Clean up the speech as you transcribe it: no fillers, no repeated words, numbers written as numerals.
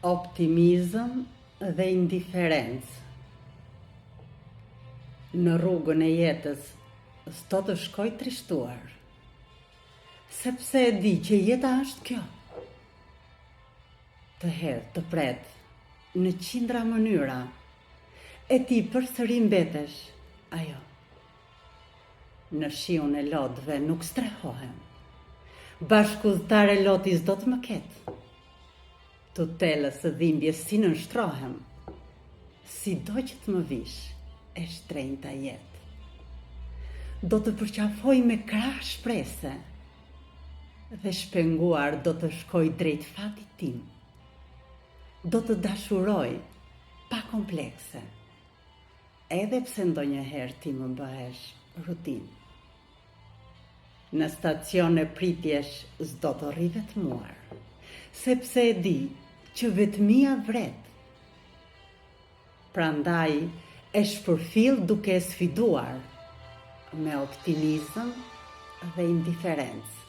Optimizëm dhe indiferencë. Në rrugën e jetës s'do të shkoj trishtuar, sepse e di që jeta është kjo. Të hedh, të pret, në qindra mënyra, e ti përsëri mbetesh ajo. Në shiun e lotëve nuk strehohem, bashkudhëtare loti s'do të më ketë. Tutelës së dhimbjes si nënshtrohem, si do që të më vish e shtrenjta jetë. Do të përqafoj me krah shprese, dhe shpenguar do të shkoj drejt fatit tim. Do të dashuroj pa komplekse, edhe pse ndonjëherë ti më bëhesh rutinë. Në stacion e pritjesh s'do të rri vetmuar, sepse e di që vetmia vret. Prandaj e shpërfill duke sfiduar me optimizëm dhe indiferencë.